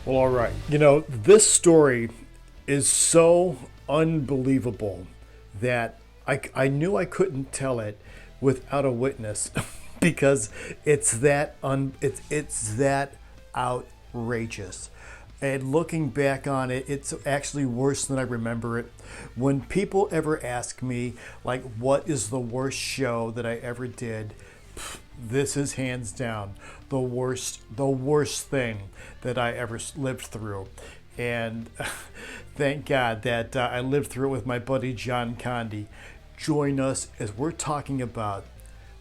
Well, all right. This story is so unbelievable that I knew I couldn't tell it without a witness because it's that outrageous. And looking back on it, it's actually worse than I remember it. When people ever ask me, like, what is the worst show that I ever did? This is hands down the worst thing that I ever lived through. And thank God that I lived through it with my buddy John Conde. Join us as we're talking about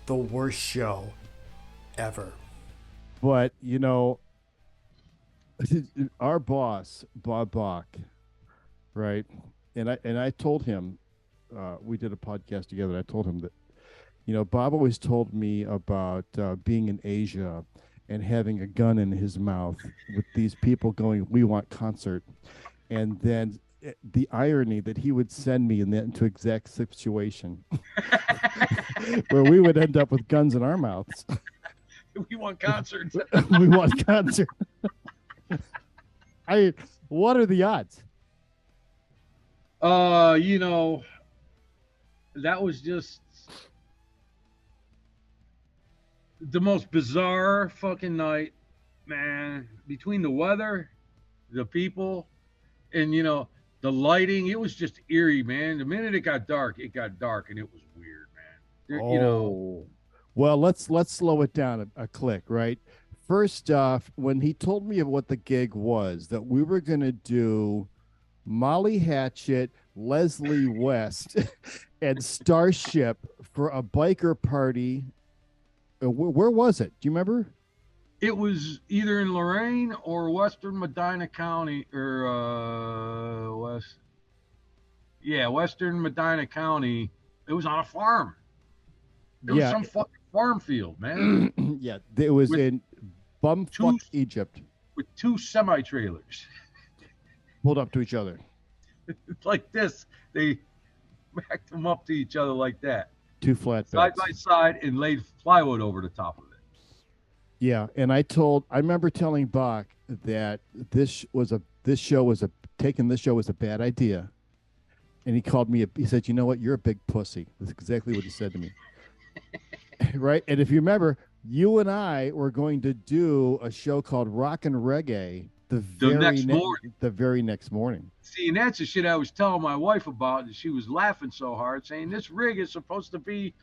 the worst show ever. But our boss, Bob Bach, right? And I told him, we did a podcast together. I told him that Bob always told me about being in Asia and having a gun in his mouth with these people going, "We want concert," and then the irony that he would send me in that into exact situation where we would end up with guns in our mouths. We want concerts. We want concert. I What are the odds? You know, that was just the most bizarre fucking night, man. Between the weather, the people, and the lighting, it was just eerie, man. The minute it got dark, and it was weird, man. Oh, well, let's slow it down a click, right? First off, when he told me of what the gig was, that we were going to do Molly Hatchet, Leslie West, and Starship for a biker party. Where was it? Do you remember? It was either in Lorraine or Western Medina County, or Western Medina County. It was on a farm. It was Yeah, some fucking farm field, man, yeah, it was with in bumfuck two Egypt, with two semi trailers pulled up to each other. like this. They backed them up to each other like that, Two side flatbeds. by side, and laid plywood over the top of it. Yeah, and I remember telling Bach that this show was a taking this show was a bad idea, and he called me. He said, "You know what? You're a big pussy." That's exactly what he said to me. Right, and if you remember, you and I were going to do a show called Rock and Reggae The next morning. the very next morning. See, and that's the shit I was telling my wife about, and she was laughing so hard, saying this rig is supposed to be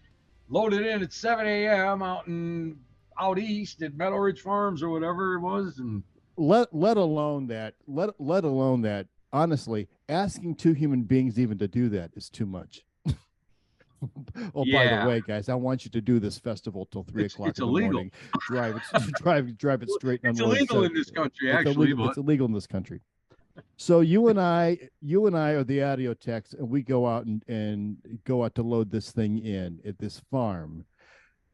loaded in at 7 a.m. out east at Meadow Ridge Farms or whatever it was, and Let alone that honestly, asking two human beings even to do that is too much. Oh, by the yeah, way, guys, I want you to do this festival till three it's o'clock it's in the illegal. morning. Drive it straight and It's unload. illegal So in this country, it's actually, illegal. but It's illegal in this country. So you and I are the audio techs, and we go out and go out to load this thing in at this farm.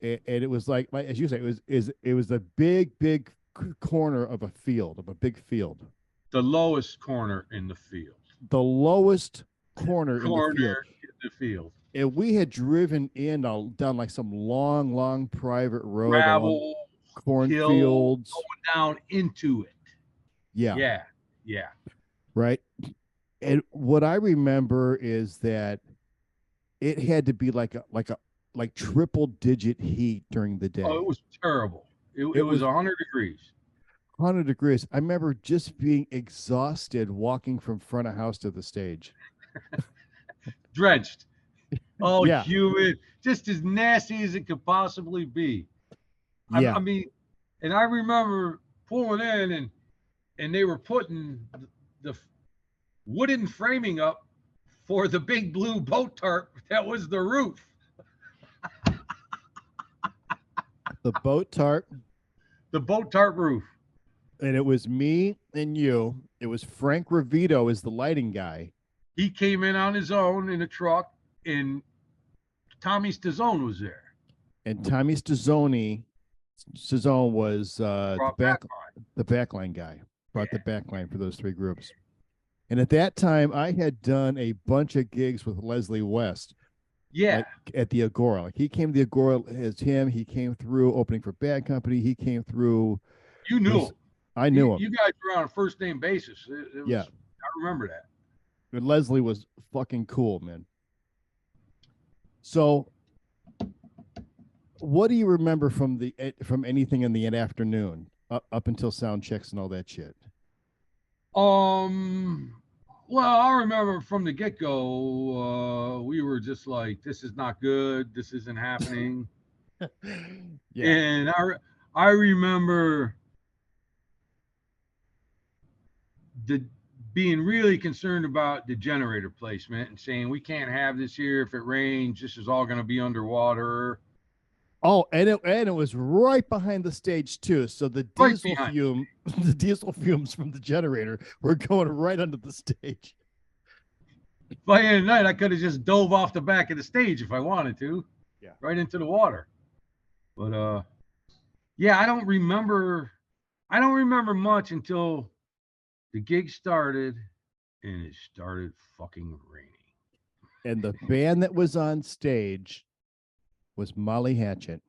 And it was like as you say, it was a big corner of a field, of a big field, the lowest corner in the field. the lowest corner in the field. Corner in the field. And we had driven down like some long private road along Gravel, hill, cornfields. going down into it. Yeah, Yeah, yeah. right. And what I remember is that it had to be like triple digit heat during the Oh, day. it was terrible. It It was was 100 degrees. 100 degrees. I remember just being exhausted walking from front of house to the stage. Drenched. Oh, Yeah, humid. Just as nasty as it could possibly be. I yeah. mean, and I remember pulling in, and they were putting the wooden framing up for the big blue boat tarp that was the roof. The boat tarp, The boat tarp roof. and it was me and you. It was Frank Ravito as the lighting guy, He came in on his own in a truck, and Tommy Stazzone was there. and Tommy Stazzone. Stazzone was Brought back on. the backline guy. Brought the Yeah. backline for those three groups. And at that time, I had done a bunch of gigs with Leslie West, Yeah. like at the Agora. Like he came to the Agora as him. He came through opening for Bad Company. He came through You knew was him. I knew him. You guys were on a first name basis. It was, Yeah. I remember that. And Leslie was fucking cool, man. So, what do you remember from anything in the afternoon up until sound checks and all that shit? Well, I remember from the get go, we were just like, "This is not good. This isn't happening." Yeah. And I remember the being really concerned about the generator placement and saying we can't have this here. If it rains, this is all going to be underwater. Oh, and it was right behind the stage too. So the Right diesel behind. fume, the diesel fumes from the generator were going right under the stage. By the end of the night, I could have just dove off the back of the stage if I wanted to. Yeah. Right into the water. But yeah, I don't remember much until the gig started and it started fucking raining. And the band that was on stage was Molly Hatchet.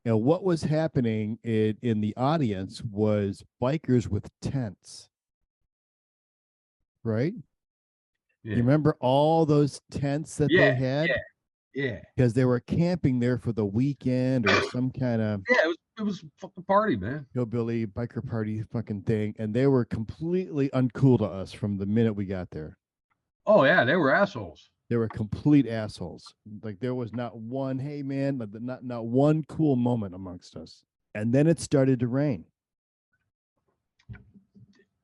Now, what was happening in the audience was bikers with tents, right? Yeah. You remember all those tents that they had? Yeah. Because they were camping there for the weekend or some kind of It was a fucking party, man. hillbilly biker party fucking thing. And they were completely uncool to us from the minute we got there. Oh yeah, they were assholes. They were complete assholes. Like there was not one, hey man, but not one cool moment amongst us. And then it started to rain.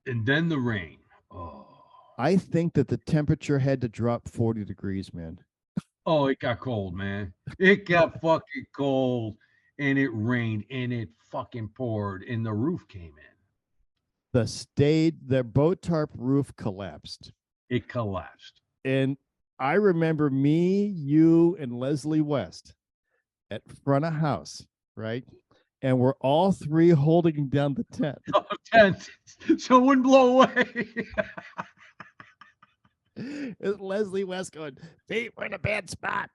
And then the rain. Oh. I think that the temperature had to drop 40 degrees, man. Oh, it got cold, man. It got fucking cold, and it rained, and it fucking poured, and the roof came in. The boat tarp roof collapsed. It collapsed. And I remember me, you, and Leslie West at front of house, right? And we're all three holding down the tent. Oh, tent, so it wouldn't blow away. Leslie West going, "Pete, we're in a bad spot."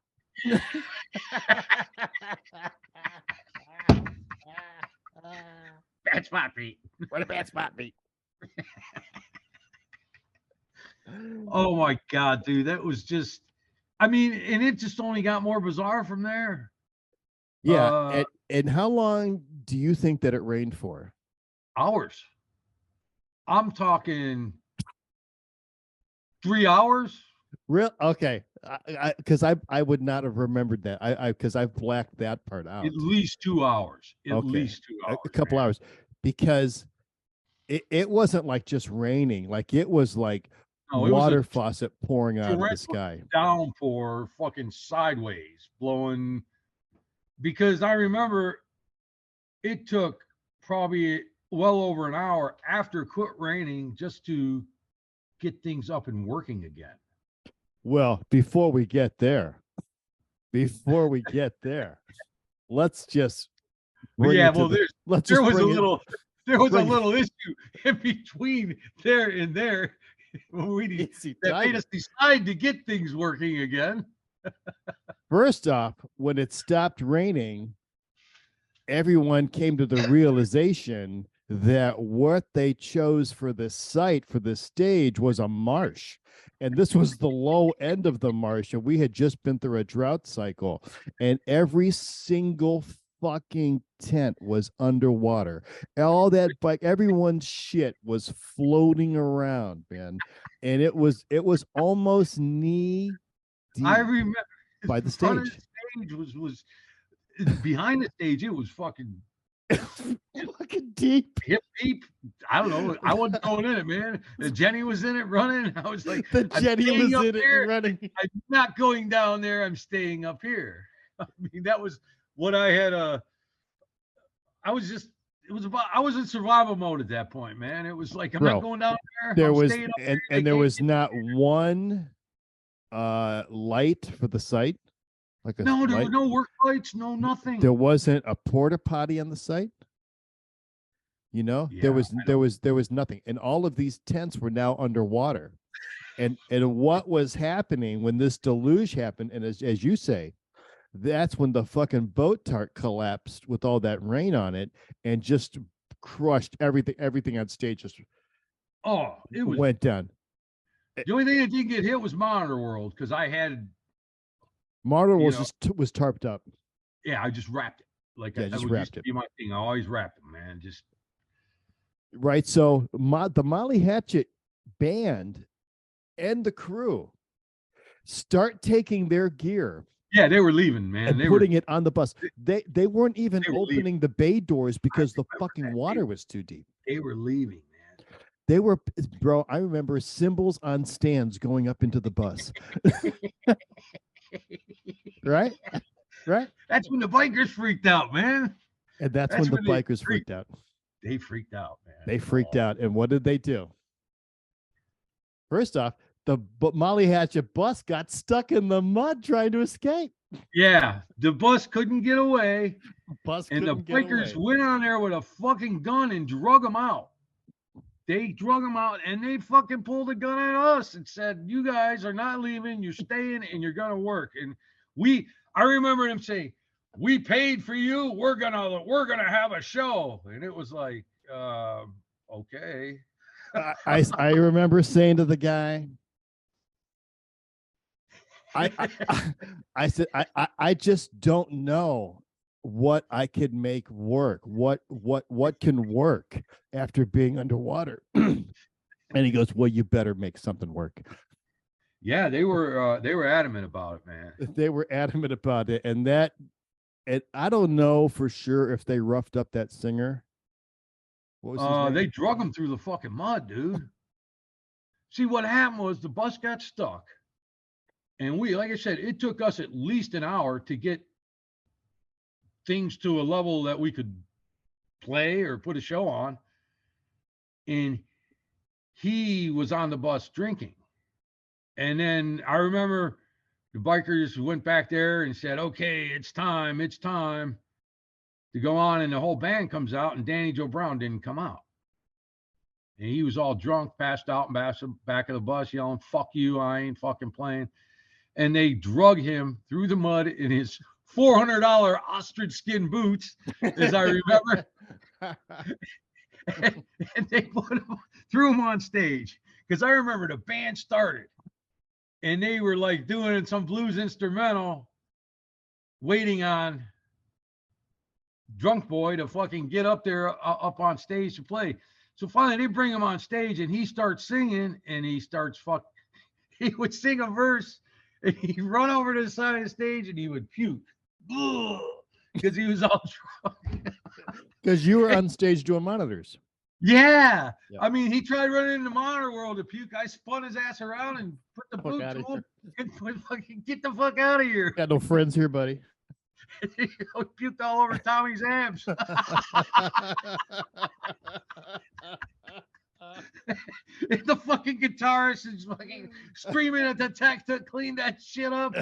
Bad spot, Pete. We're in a bad spot, Pete. Oh my god, dude, that was just. I mean, and it just only got more bizarre from there. Yeah, and how long do you think that it rained for? Hours. I'm talking 3 hours. Real okay, because I would not have remembered that. Because I've blacked that part out. At least 2 hours. At least 2 hours. A couple hours, because it wasn't like just raining. Like it was like water faucet pouring out of the sky. Downpour, fucking sideways, blowing. Because I remember it took probably well over an hour after it quit raining just to get things up and working again. Well, before we get there, let's just there was a little issue in between there and there that made us decide to get things working again. First off, when it stopped raining, everyone came to the realization that what they chose for the site, for the stage, was a marsh. And this was the low end of the marsh. And we had just been through a drought cycle. And every single fucking tent was underwater. All that, like everyone's shit was floating around, man. And it was almost knee deep. I remember by the stage. The stage was behind the stage. It was fucking deep. Hip deep. I don't know. I wasn't going in it, man. Jenny was in it running. I was like, Jenny was in it running. I'm not going down there. I'm staying up here. I mean, that was what I had. I was in survival mode at that point, man. It was like, I'm not going down there. There was was not one light for the site. Like there were no work lights, no nothing. There wasn't a porta potty on the site. You know, there was nothing, and all of these tents were now underwater. And what was happening when this deluge happened, and as you say, that's when the fucking boat tarp collapsed with all that rain on it, and just crushed everything on stage. Just it was went down. the only thing that didn't get hit was Monitor World because I had Monitor was was tarped up. Yeah, I just wrapped it. Like Yeah, I just would wrapped used to it. be my thing. I always wrapped them, man. Just Right. So the Molly Hatchet band and the crew start taking their gear. Yeah, they were leaving, man. And They putting were it on the bus. They weren't even opening the bay doors because the fucking that. water was too deep. They were leaving, man. They were, bro. I remember cymbals on stands going up into the bus. Right. That's when the bikers freaked out, man. And that's when the bikers freaked out. They freaked out, man. They freaked out. And what did they do? First off, the Molly Hatchet bus got stuck in the mud trying to escape. Yeah, the bus couldn't get away. And the bikers went on there with a fucking gun and drug them out. They drug them out and they fucking pulled a gun at us and said, "You guys are not leaving. You're staying and you're gonna work." And I remember them saying, "We paid for you. We're gonna have a show." And it was like, okay. I remember saying to the guy, I said, I just don't know what I could make work. What can work after being underwater? And he goes, "Well, you better make something work." Yeah, they were adamant about it, man. They were adamant about it, and I don't know for sure if they roughed up that singer. What was his name? They drug him through the fucking mud, dude. See, what happened was the bus got stuck. And like I said, it took us at least an hour to get things to a level that we could play or put a show on. And he was on the bus drinking. And then I remember the bikers went back there and said, "Okay, it's time to go on." And the whole band comes out, and Danny Joe Brown didn't come out. And he was all drunk, passed out in the back of the bus, yelling, "Fuck you, I ain't fucking playing." And they drug him through the mud in his $400 ostrich skin boots, as I remember. and they threw him on stage. Because I remember the band started. And they were like doing some blues instrumental, waiting on Drunk Boy to fucking get up there, up on stage to play. So finally they bring him on stage and he starts singing and he would sing a verse and he'd run over to the side of the stage and he would puke. Because he was all drunk. Because you were on stage doing monitors. Yeah. I mean, he tried running into Monitor World to puke. I spun his ass around and put the boot to him and fucking get the fuck out of here. Got no friends here, buddy. He puked all over Tommy's abs. And the fucking guitarist is fucking screaming at the tech to clean that shit up.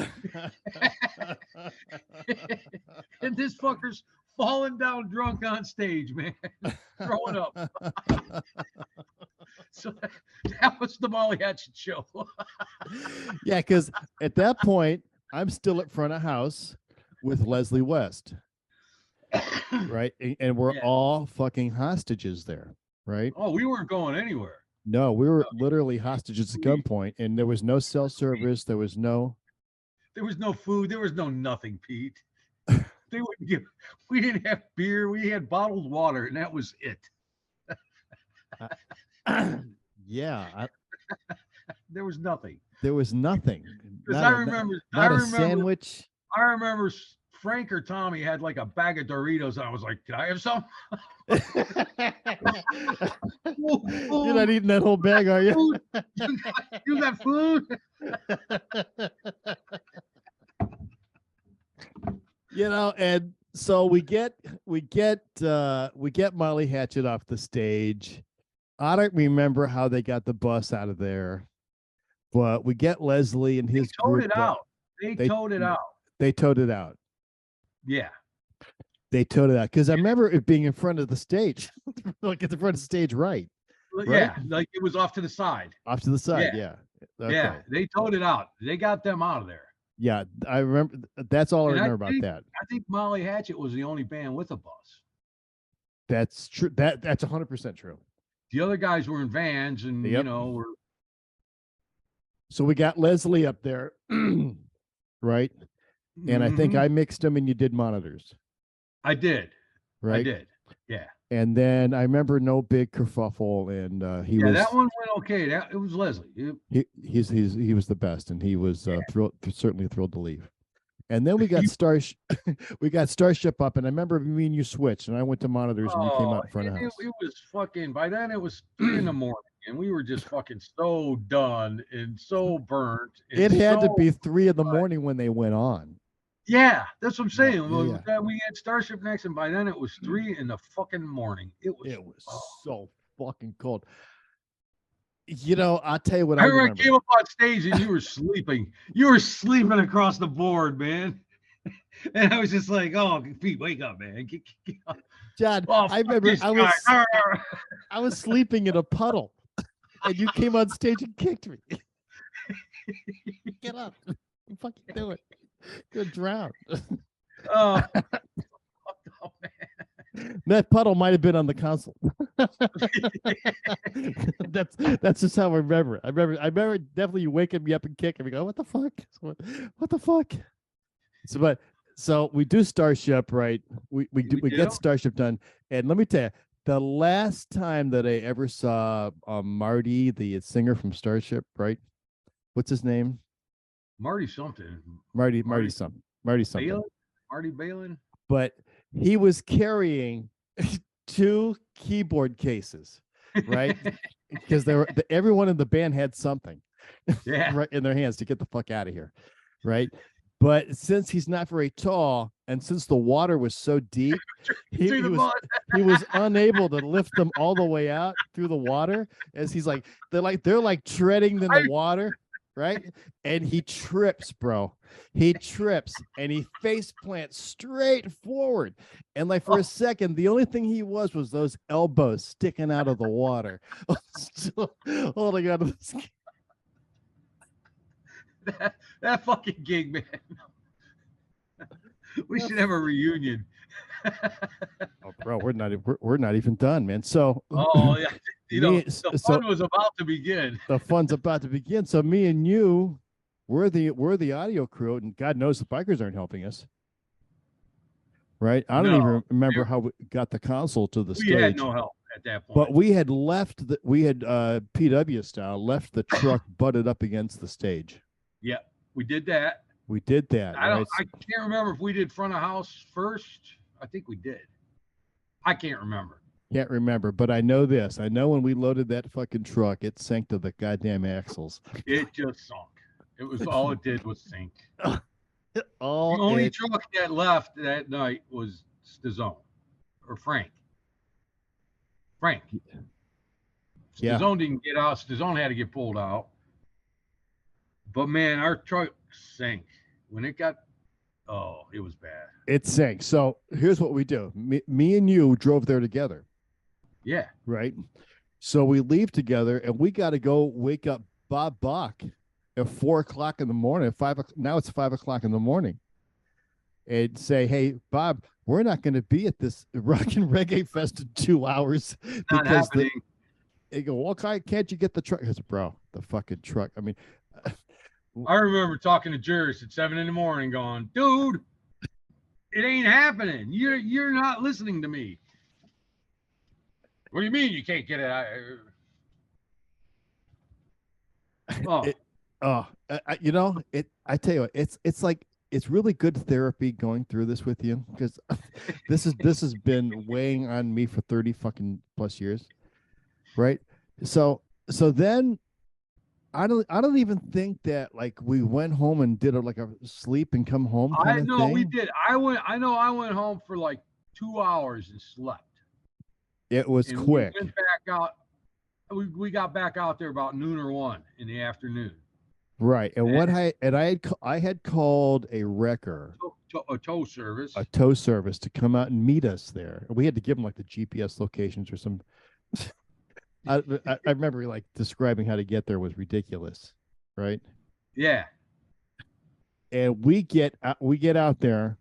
And this fucker's falling down drunk on stage, man. Throwing up. So that was the Molly Hatchet show. Yeah, because at that point, I'm still at front of house with Leslie West. Right? And we're all fucking hostages there. Right? Oh, we weren't going anywhere. No, we were literally hostages at gunpoint, and there was no cell service. There was no food. There was no nothing, Pete. They wouldn't give. We didn't have beer. We had bottled water, and that was it. Yeah. There was nothing. There was nothing. Because I remember a sandwich. I remember Frank or Tommy had like a bag of Doritos, and I was like, "Can I have some?" You're not eating that whole bag, are you? You got food? You know, and so we get Molly Hatchet off the stage. I don't remember how they got the bus out of there, but we get Leslie and his group. They towed it out. They towed it out. Yeah. They towed it out because I remember it being in front of the stage, like at the front of the stage, right? Yeah, like it was off to the side. Off to the side, yeah. Okay. Yeah, they towed it out. They got them out of there. Yeah, I remember. That's all I remember about that. I think Molly Hatchet was the only band with a bus. That's true. That's 100% true. The other guys were in vans, and Yep. were. So we got Leslie up there, right? And I think I mixed them, and you did monitors. I did. Right. I did. Yeah. And then I remember no big kerfuffle, and he was. That one went okay. It was Leslie. He was the best, and he was certainly thrilled to leave. And then we got Starship up, and I remember me and you switched, and I went to monitors, and you came out in front of the house. It was fucking. By then, it was 3 in the morning, and we were just fucking so done and so burnt. And it had to be 3 in the morning when they went on. Yeah, that's what I'm saying. Yeah. We had Starship next, and by then it was 3 in the fucking morning. It was so fucking cold. I'll tell you what I I remember. remember. I came up on stage and you were sleeping. You were sleeping across the board, man. And I was just like, "Oh, Pete, wake up, man! Get up." John, I remember I was sleeping in a puddle, and you came on stage and kicked me. Get up! You fucking do it. You're drowned. Oh, man. That puddle might have been on the console. That's just how I remember it. I remember definitely you waking me up and kicking me. Go, what the fuck? What the fuck? So we do Starship, right? We get Starship done, and let me tell you, the last time that I ever saw Marty, the singer from Starship, right? What's his name? Marty something. Marty something. Marty Balin. But he was carrying 2 keyboard cases, right? Because everyone in the band had something, right in their hands to get the fuck out of here, right? But since he's not very tall, and since the water was so deep, he was unable to lift them all the way out through the water. As they're like treading in the water, right? And he trips, bro. He trips and he face plants straight forward. And like for a second, the only thing he was those elbows sticking out of the water, still holding on to this. That fucking gig, man. We should have a reunion. Oh, bro, we're not even done, man. So, yeah, the fun was about to begin. The fun's about to begin. So, me and you, we're the audio crew, and God knows the bikers aren't helping us. Right? I don't even remember how we got the console to the stage. We had no help at that point. But we had left PW style, left the truck butted up against the stage. Yeah, we did that. I can't remember if we did front of house first. I think we did. I can't remember. Can't remember, but I know this. I know when we loaded that fucking truck, it sank to the goddamn axles. It just sunk. It was all it did was sink. The only truck that left that night was Stazone or Frank. Yeah. Stazone didn't get out. Stazone had to get pulled out. But man, our truck sank when it got. Oh, it was bad. It sank. So here's what we do. Me and you drove there together. Yeah. Right. So we leave together, and we got to go wake up Bob Bach at 4 o'clock in the morning. Now it's 5 o'clock in the morning, and say, "Hey, Bob, we're not going to be at this rock and reggae fest in 2 hours not because happening." They go, "Well, can't you get the truck?" I said, "Bro, the fucking truck. I mean." I remember talking to Juris at 7 in the morning going, "Dude, it ain't happening. You're not listening to me." What do you mean you can't get it? I tell you what, it's like, it's really good therapy going through this with you, because this has been weighing on me for 30 fucking plus years. Right. So then I don't even think that like we went home and did a sleep and come home kind of thing. We did. I went home for like 2 hours and slept. It was quick. We went back out. We got back out there about noon or 1 in the afternoon. Right. And I had called a wrecker, a tow service to come out and meet us there. We had to give them like the GPS locations or some. I remember like describing how to get there was ridiculous, right? Yeah. And we get out there,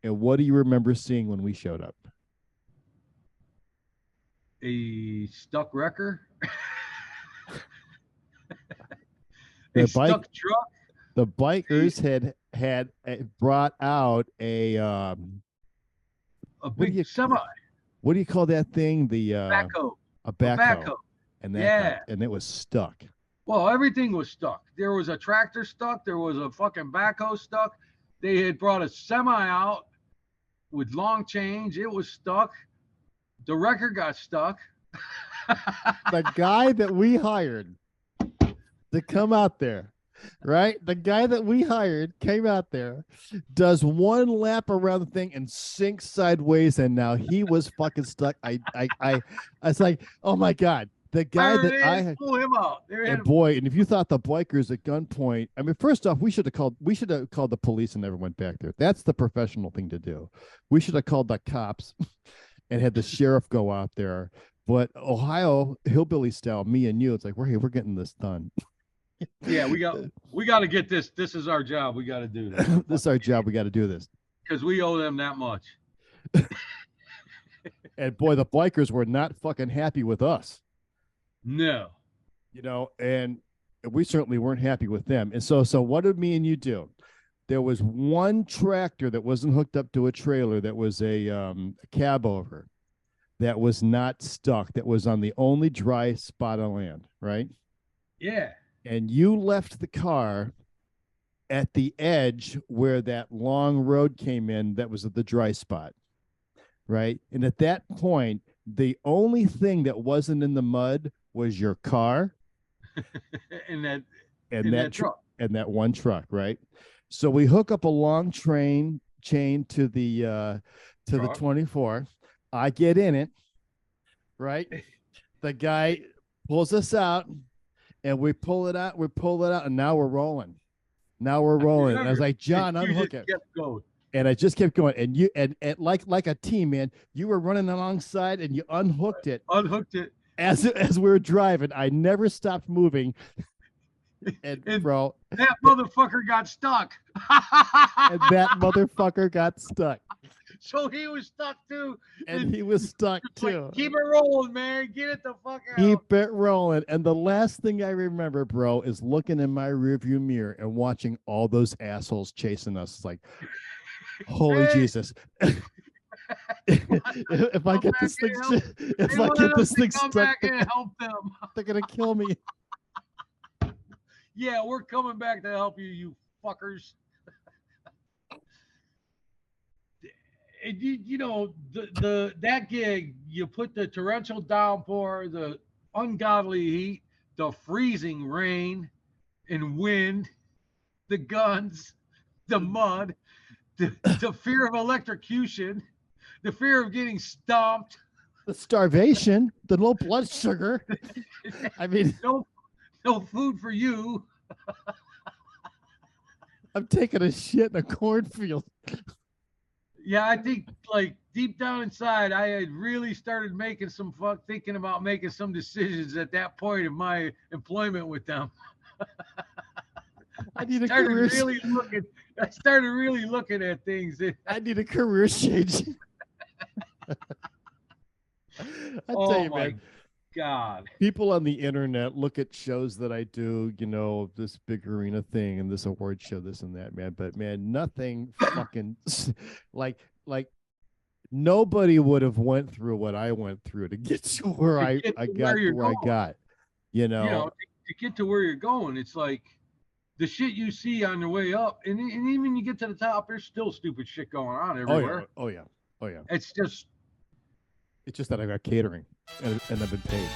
and what do you remember seeing when we showed up? a stuck wrecker, a The bike, stuck truck, the bikers had brought out a a what do big you semi, what do you call that thing? The backhoe, a a backhoe, backhoe. and Yeah. it was stuck. Well, everything was stuck. There was a tractor stuck. There was a fucking backhoe stuck. They had brought a semi out with long change. It was stuck. The wrecker got stuck. The guy that we hired to come out there, right? The guy that we hired came out there, does one lap around the thing and sinks sideways, and now he was fucking stuck. I was like, oh my god, the guy that I had. Pull him out. And boy, and if you thought the bikers at gunpoint, I mean, first off, we should have called the police and never went back there. That's the professional thing to do. We should have called the cops and had the sheriff go out there. But Ohio hillbilly style, me and you, it's like we're getting this done. Yeah, we got to get this. This is our job. We got to do this. This is our job. We got to do this. Because we owe them that much. And boy, the bikers were not fucking happy with us. No. You know, and we certainly weren't happy with them. And so what did me and you do? There was one tractor that wasn't hooked up to a trailer that was a cab over that was not stuck, that was on the only dry spot of land, right? Yeah. And you left the car at the edge where that long road came in that was at the dry spot, right? And at that point, the only thing that wasn't in the mud was your car and that truck. And that one truck, right? So we hook up a long chain to the 24. I get in it, right? The guy pulls us out, and we pull it out. And now we're rolling. And I was like, John, unhook it. And I just kept going. And you and like a team, man, you were running alongside and you unhooked it. As we were driving. I never stopped moving. And bro, that motherfucker got stuck. And that motherfucker got stuck. So he was stuck too. And he was stuck too. Like, keep it rolling, man. Get it the fuck out. Keep it rolling. And the last thing I remember, bro, is looking in my rearview mirror and watching all those assholes chasing us. It's like, holy Jesus. if I get this thing stuck, and help them. They're gonna kill me. Yeah, we're coming back to help you, you fuckers. And you know, that gig, you put the torrential downpour, the ungodly heat, the freezing rain and wind, the guns, the mud, the fear of electrocution, the fear of getting stomped, the starvation, the low blood sugar. I mean, no food for you. I'm taking a shit in a cornfield. Yeah, I think like deep down inside, I had really started thinking about making some decisions at that point in my employment with them. I started really looking at things. I need a career change. I tell you, man. God. People on the internet look at shows that I do, you know, this big arena thing and this award show, this and that, man. But man, nothing fucking like nobody would have went through what I went through to get to where I got. You know, to get to where you're going, it's like the shit you see on the way up, and even when you get to the top, there's still stupid shit going on everywhere. Oh yeah. It's just that I got catering and I've been paid.